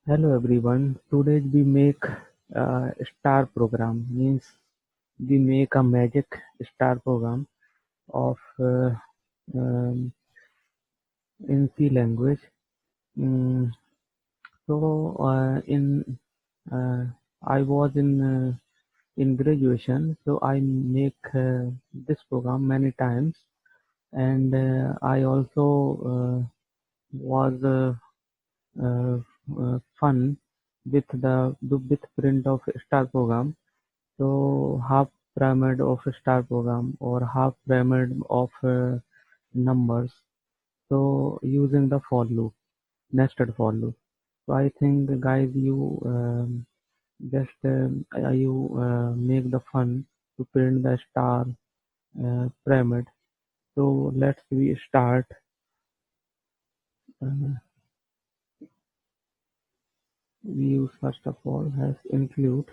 Hello everyone. Today we make a star program. Means we make a magic star program of um, in C language. Mm, in uh, I was in graduation, so I make this program many times, and I also was uh, fun with print of star program. So half pyramid of a star program or half pyramid of numbers. So using the for loop, nested for loop. So I think guys, you just you make the fun to print the star pyramid. So let's we start. Uh, we use first of all has include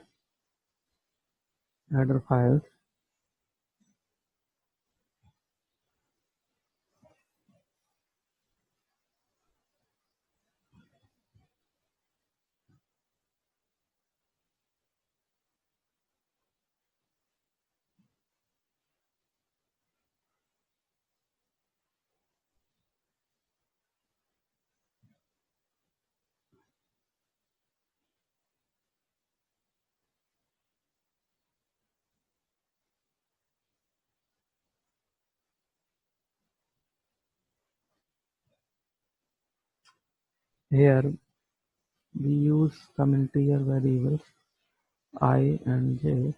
header files. Here we use some integer variables I and j.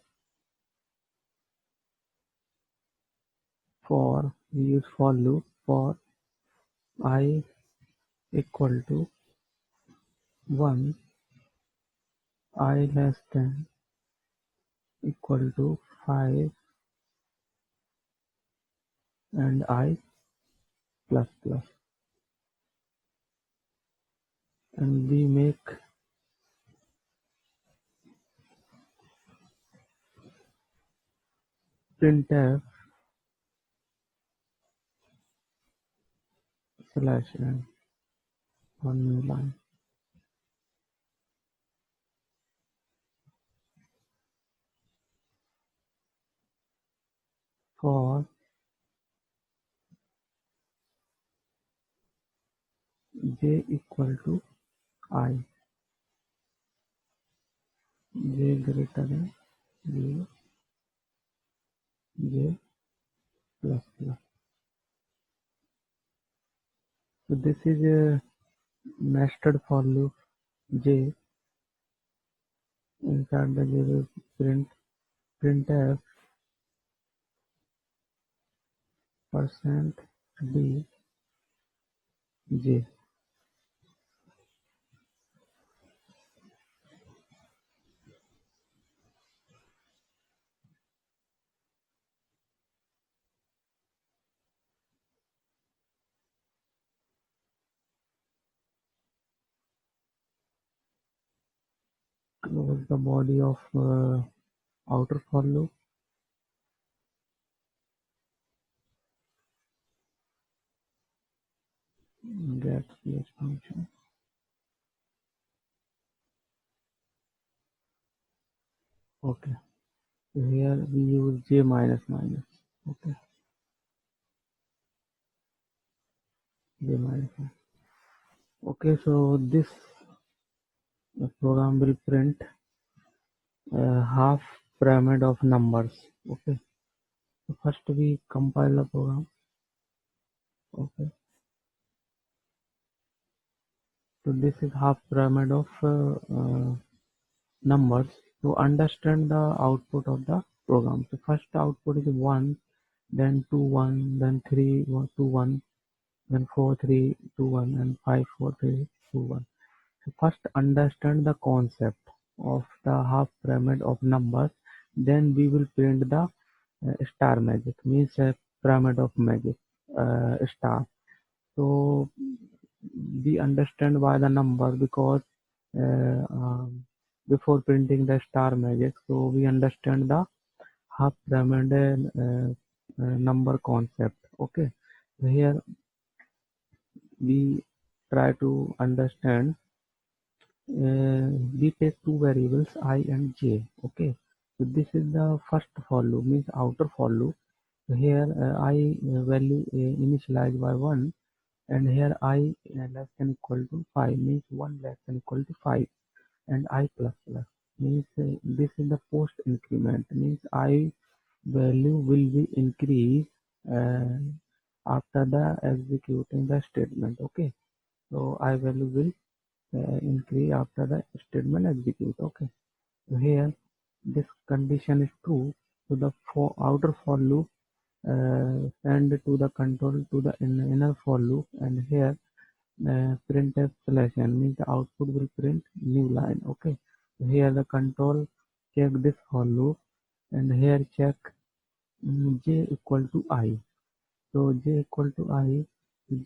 For we use for loop for I equal to 1, I less than equal to 5, and I plus plus. And we make printf slash n on new line for j equal to I, j greater than 0, j plus plus. So this is a nested for loop j. Inside the j will printf percent d j. Close the body of outer for loop. Get ch function. Okay. So here we use j minus minus. Okay. J minus minus. Okay. So this program will print half pyramid of numbers. Okay. So first we compile the program. Okay. So this is half pyramid of numbers. To understand the output of the program. So first output is 1, then 2 1, then 3 1, 2 1, then 4 3 2 1, and 5 4 3 2 1. So first understand the concept of the half pyramid of numbers, then we will print the star magic, means a pyramid of magic star. So we understand why the number, because uh, um, before printing the star magic, so we understand the half pyramid number concept. Okay, so here we try to understand we take two variables I and j. Okay, so this is the first for loop, means outer for loop. So here I value initialized by 1, and here I less than equal to 5, means 1 less than equal to 5, and I plus plus means this is the post increment, means I value will be increased uh, after the executing the statement. Okay, so I value will increase after the statement execute. Okay, so here this condition is true, so the for outer for loop send to the control to the inner for loop, and here printf slash n means the output will print new line. Okay, so here the control check this for loop, and here check j equal to I. So j equal to I,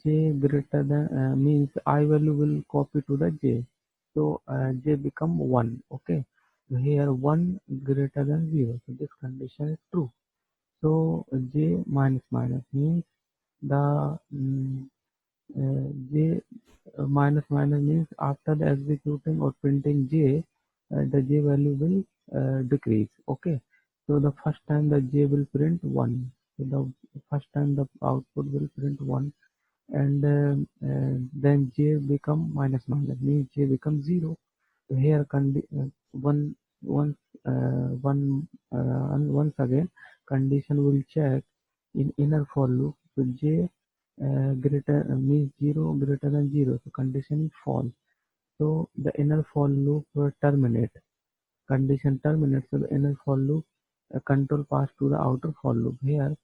j greater than means I value will copy to the j. So j become 1. Okay. So here 1 greater than 0. So this condition is true. So j minus minus means the j minus minus means after the executing or printing j, the j value will decrease. Okay, so the first time the j will print 1, so the first time the output will print 1, and then j become minus minus means j become 0. So here one once one and once again condition will check in inner for loop. So j greater means 0 greater than 0, so condition is false. So the inner for loop will terminate. Condition terminates, so the inner for loop control pass to the outer for loop here.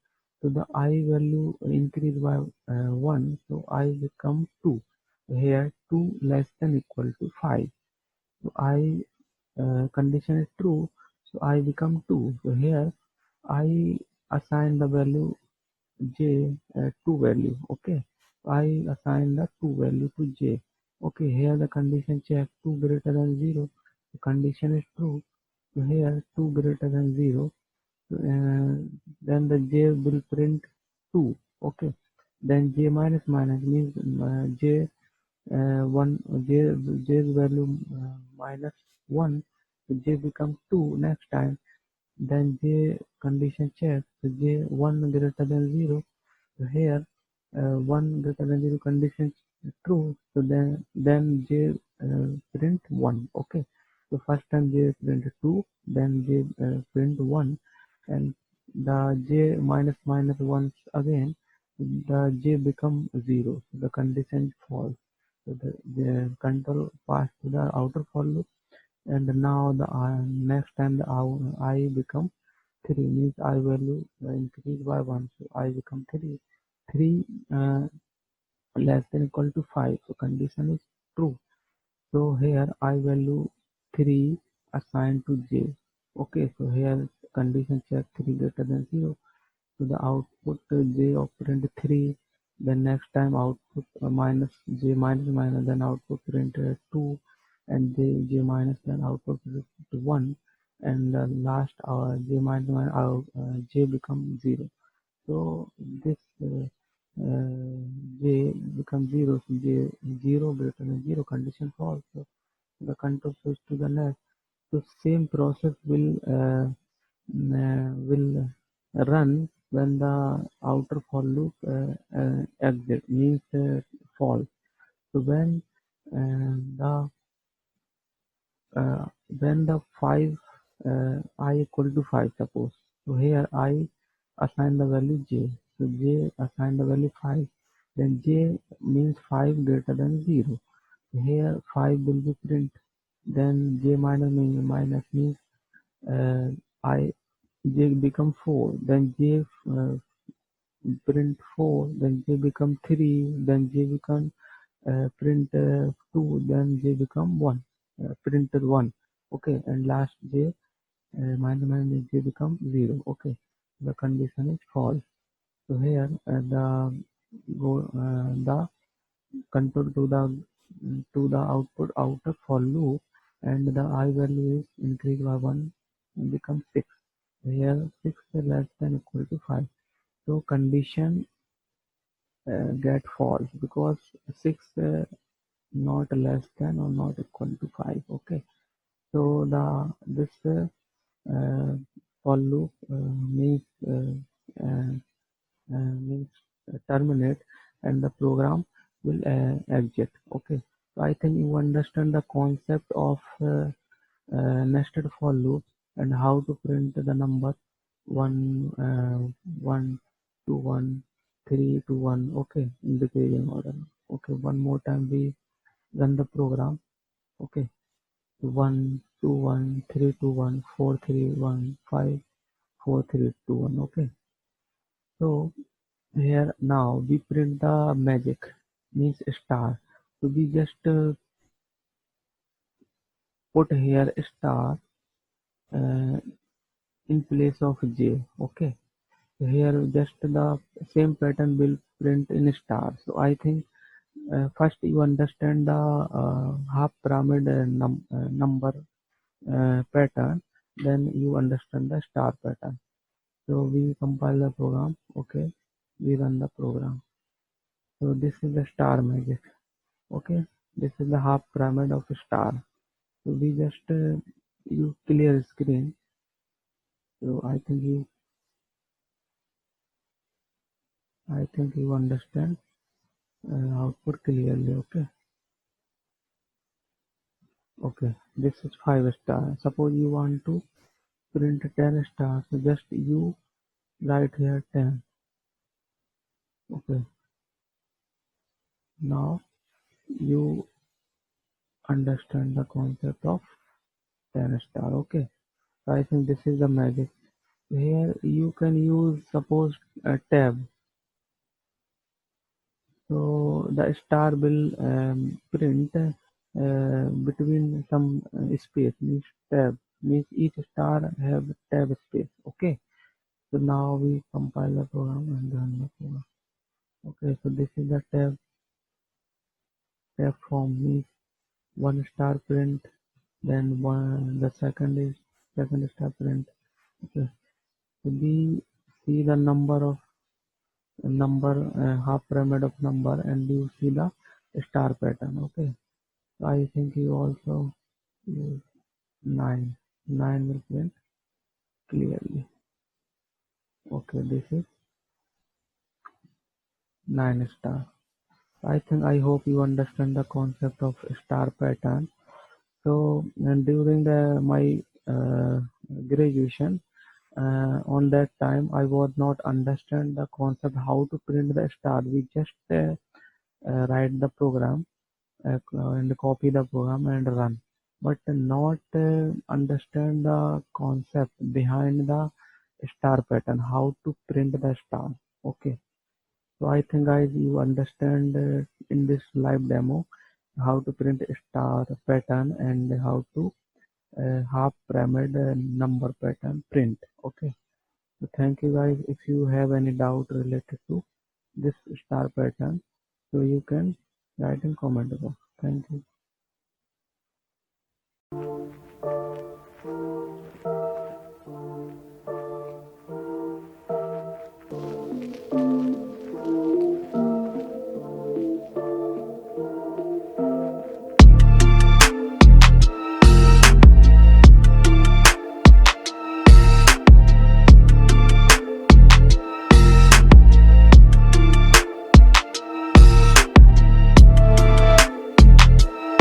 So the I value increase by 1, so I become 2. Here 2 less than equal to 5. So I condition is true, so I become 2. So here I assign the value j 2 value. Okay, I assign the 2 value to j. Okay, here the condition check 2 greater than 0. The condition is true. So here 2 greater than 0. Then the j will print 2. Okay, then j minus minus means j 1 j's value minus 1, so j becomes 2 next time. Then j condition check, so j 1 greater than 0. So here 1 greater than 0 condition is true, so then j print 1. Okay, so first time j print 2, then j print 1, and the j minus minus once again, the j become 0, so the condition is false. So the control pass to the outer for loop, and now the next time the I become 3, means I value increase by 1, so I become 3. 3 less than equal to 5, so condition is true. So here I value 3 assigned to j. Okay, so here condition check 3 greater than 0, so the output j operand 3. Then next time output minus j minus minus, then output print 2, and j minus, then output print 1, and last j minus minus j become 0. So this j becomes 0, so j 0 greater than 0 condition false. So the control switch to the left. So same process will run when the outer for loop exit, means false. So the when the 5 I equal to 5, suppose, so here I assign the value j, so j assign the value 5, then j means 5 greater than 0. Here 5 will be print, then j minus means uh, I j become 4, then j print 4, then j become 3, then j become print 2, then j become 1, printed 1. Okay, and last j minus minus j become 0. Okay, the condition is false. So here the control to the output outer for loop, and the I value is increased by 1 and becomes 6. Here 6 is less than equal to 5. So condition get false, because 6 not less than or not equal to 5. Okay, so the this uh, for loop uh, means terminate, and the program will exit. Okay, so I think you understand the concept of nested for loop and how to print the number 1 to 1, 3 to 1. Okay, in the decreasing order. Okay, one more time we run the program. Okay, 1 2 1, 3 2 1, 4 3 1, 5 4 3 2 1. Okay, so here now we print the magic means star. So we just put here star uh, in place of J. Okay, so here just the same pattern will print in star. So I think first you understand the half pyramid number pattern, then you understand the star pattern. So we compile the program. Okay, we run the program. So this is the star magic. Okay, this is the half pyramid of a star. So we just you clear screen. So I think you understand output clearly. Okay, okay, this is 5 star. Suppose you want to print 10 stars, so just you write here 10. Okay, now you understand the concept of 10 star. Okay, so I think this is the magic. Here you can use suppose a tab. So the star will print between some space means tab means each star have tab space. Okay, so now we compile the program and run the program. Okay, so this is the tab form means one star print, then one the second star print. Okay, so we see the number half pyramid of number, and you see the star pattern. Okay, so I think you also use 9. 9 will print clearly. Okay, this is 9 star. I hope you understand the concept of star pattern. So and during my graduation, on that time I was not understand the concept how to print the star. We just write the program and copy the program and run, but not understand the concept behind the star pattern, how to print the star. Okay, so I think guys you understand in this live demo how to print a star pattern and how to half pyramid number pattern print. Okay, so thank you guys. If you have any doubt related to this star pattern, so you can write in comment box. Thank you.